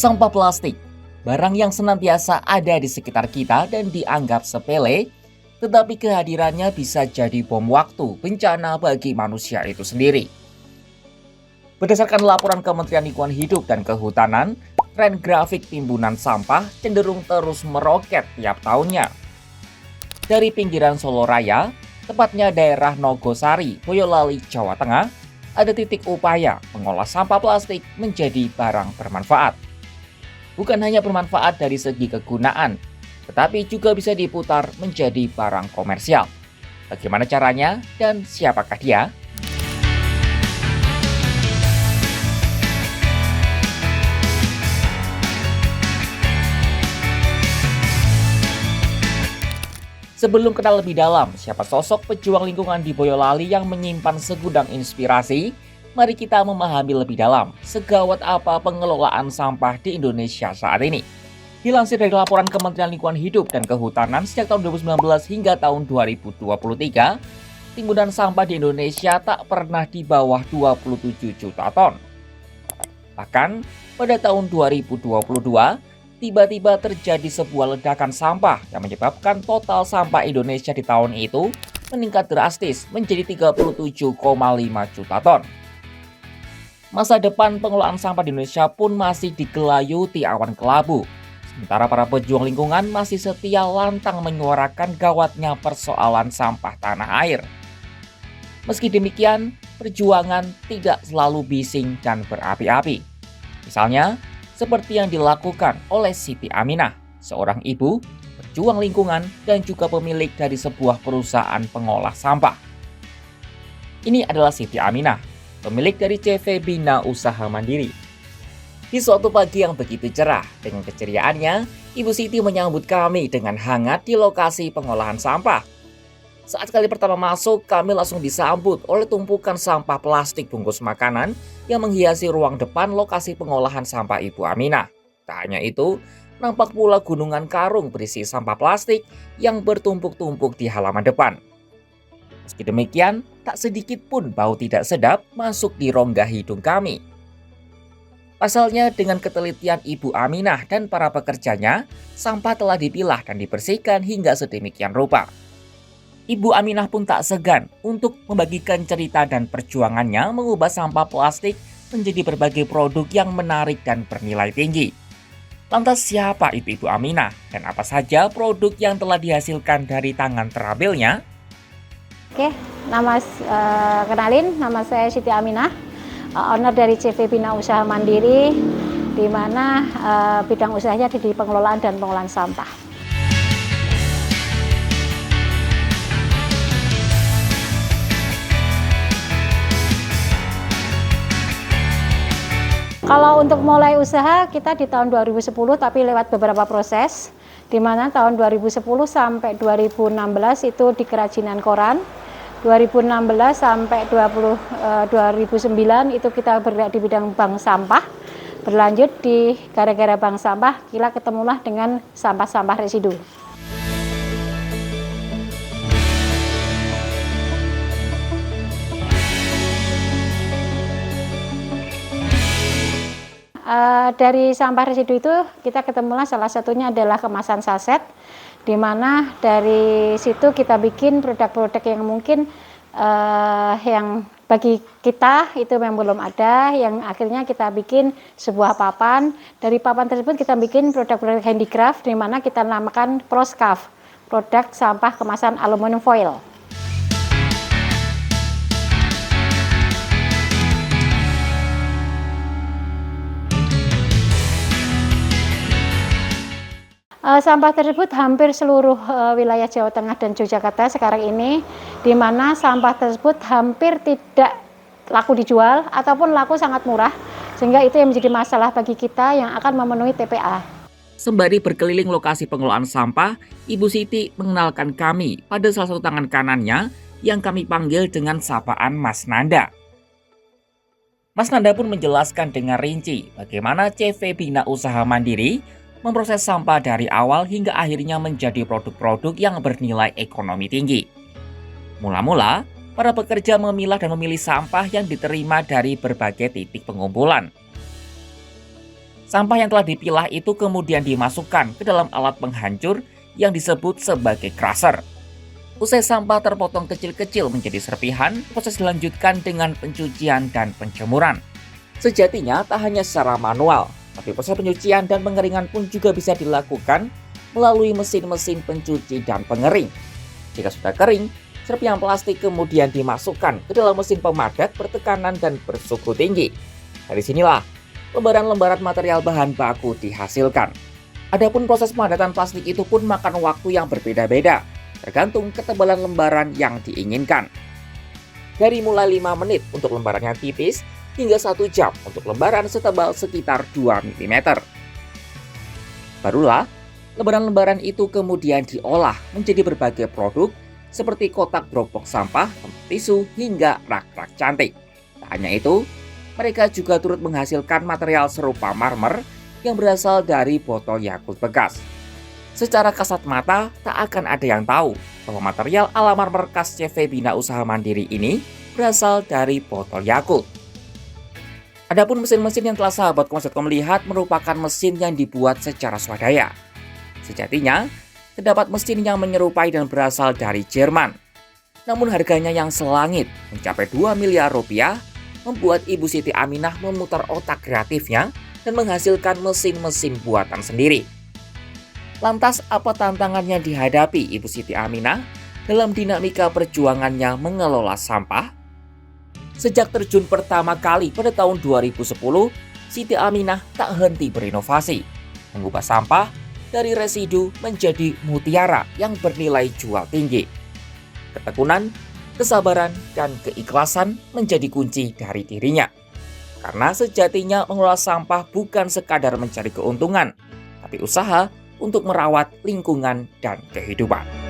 Sampah plastik, barang yang senantiasa ada di sekitar kita dan dianggap sepele, tetapi kehadirannya bisa jadi bom waktu bencana bagi manusia itu sendiri. Berdasarkan laporan Kementerian Lingkungan Hidup dan Kehutanan, tren grafik timbunan sampah cenderung terus meroket tiap tahunnya. Dari pinggiran Solo Raya, tepatnya daerah Nogosari, Boyolali, Jawa Tengah, ada titik upaya mengolah sampah plastik menjadi barang bermanfaat. Bukan hanya bermanfaat dari segi kegunaan, tetapi juga bisa diputar menjadi barang komersial. Bagaimana caranya dan siapakah dia? Sebelum kenal lebih dalam siapa sosok pejuang lingkungan di Boyolali yang menyimpan segudang inspirasi, mari kita memahami lebih dalam segawat apa pengelolaan sampah di Indonesia saat ini. Dilansir dari laporan Kementerian Lingkungan Hidup dan Kehutanan sejak tahun 2019 hingga tahun 2023, timbunan sampah di Indonesia tak pernah di bawah 27 juta ton. Bahkan pada tahun 2022, tiba-tiba terjadi sebuah ledakan sampah yang menyebabkan total sampah Indonesia di tahun itu meningkat drastis menjadi 37,5 juta ton. Masa depan pengelolaan sampah di Indonesia pun masih digelayuti awan kelabu. Sementara para pejuang lingkungan masih setia lantang menyuarakan gawatnya persoalan sampah tanah air. Meski demikian, perjuangan tidak selalu bising dan berapi-api. Misalnya, seperti yang dilakukan oleh Siti Aminah, seorang ibu, pejuang lingkungan, dan juga pemilik dari sebuah perusahaan pengolah sampah. Ini adalah Siti Aminah, pemilik dari CV Bina Usaha Mandiri. Di suatu pagi yang begitu cerah, dengan keceriaannya, Ibu Siti menyambut kami dengan hangat di lokasi pengolahan sampah. Saat kali pertama masuk, kami langsung disambut oleh tumpukan sampah plastik bungkus makanan yang menghiasi ruang depan lokasi pengolahan sampah Ibu Aminah. Tak hanya itu, nampak pula gunungan karung berisi sampah plastik yang bertumpuk-tumpuk di halaman depan. Meski demikian, tak sedikit pun bau tidak sedap masuk di rongga hidung kami. Pasalnya, dengan ketelitian Ibu Aminah dan para pekerjanya, sampah telah dipilah dan dibersihkan hingga sedemikian rupa. Ibu Aminah pun tak segan untuk membagikan cerita dan perjuangannya mengubah sampah plastik menjadi berbagai produk yang menarik dan bernilai tinggi. Lantas siapa itu Ibu Aminah dan apa saja produk yang telah dihasilkan dari tangan terampilnya? Oke, kenalin, nama saya Siti Aminah, owner dari CV Bina Usaha Mandiri, di mana bidang usahanya di pengelolaan dan pengolahan sampah. Kalau untuk mulai usaha kita di tahun 2010 tapi lewat beberapa proses, di mana tahun 2010 sampai 2016 itu di kerajinan koran, 2016 sampai 2009 itu kita bergerak di bidang bank sampah, berlanjut di gara-gara bank sampah kita ketemulah dengan sampah-sampah residu. Dari sampah residu itu kita ketemulah salah satunya adalah kemasan saset, di mana dari situ kita bikin produk-produk yang mungkin yang bagi kita itu yang belum ada, yang akhirnya kita bikin sebuah papan. Dari papan tersebut kita bikin produk-produk handicraft, di mana kita namakan Proscaf, produk sampah kemasan aluminium foil. Sampah tersebut hampir seluruh wilayah Jawa Tengah dan Yogyakarta sekarang ini, di mana sampah tersebut hampir tidak laku dijual ataupun laku sangat murah, sehingga itu yang menjadi masalah bagi kita yang akan memenuhi TPA. Sembari berkeliling lokasi pengelolaan sampah, Ibu Siti mengenalkan kami pada salah satu tangan kanannya yang kami panggil dengan sapaan Mas Nanda. Mas Nanda pun menjelaskan dengan rinci bagaimana CV Bina Usaha Mandiri memproses sampah dari awal hingga akhirnya menjadi produk-produk yang bernilai ekonomi tinggi. Mula-mula, para pekerja memilah dan memilih sampah yang diterima dari berbagai titik pengumpulan. Sampah yang telah dipilah itu kemudian dimasukkan ke dalam alat penghancur yang disebut sebagai crusher. Usai sampah terpotong kecil-kecil menjadi serpihan, proses dilanjutkan dengan pencucian dan penjemuran. Sejatinya tak hanya secara manual, tapi proses pencucian dan pengeringan pun juga bisa dilakukan melalui mesin-mesin pencuci dan pengering. Jika sudah kering, serpihan plastik kemudian dimasukkan ke dalam mesin pemadat bertekanan dan bersuhu tinggi. Dari sinilah lembaran-lembaran material bahan baku dihasilkan. Adapun proses pemadatan plastik itu pun makan waktu yang berbeda-beda, tergantung ketebalan lembaran yang diinginkan. Dari mulai 5 menit untuk lembaran yang tipis, hingga 1 jam untuk lembaran setebal sekitar 2 mm. Barulah, lembaran-lembaran itu kemudian diolah menjadi berbagai produk seperti kotak dropbox sampah, tisu, hingga rak-rak cantik. Tak hanya itu, mereka juga turut menghasilkan material serupa marmer yang berasal dari botol Yakult bekas. Secara kasat mata, tak akan ada yang tahu bahwa material ala marmer khas CV Bina Usaha Mandiri ini berasal dari botol Yakult. Adapun mesin-mesin yang telah sahabat Kompas.com lihat merupakan mesin yang dibuat secara swadaya. Sejatinya, terdapat mesin yang menyerupai dan berasal dari Jerman. Namun harganya yang selangit mencapai 2 miliar rupiah membuat Ibu Siti Aminah memutar otak kreatifnya dan menghasilkan mesin-mesin buatan sendiri. Lantas apa tantangan yang dihadapi Ibu Siti Aminah dalam dinamika perjuangannya mengelola sampah? Sejak terjun pertama kali pada tahun 2010, Siti Aminah tak henti berinovasi, mengubah sampah dari residu menjadi mutiara yang bernilai jual tinggi. Ketekunan, kesabaran, dan keikhlasan menjadi kunci dari dirinya. Karena sejatinya mengelola sampah bukan sekadar mencari keuntungan, tapi usaha untuk merawat lingkungan dan kehidupan.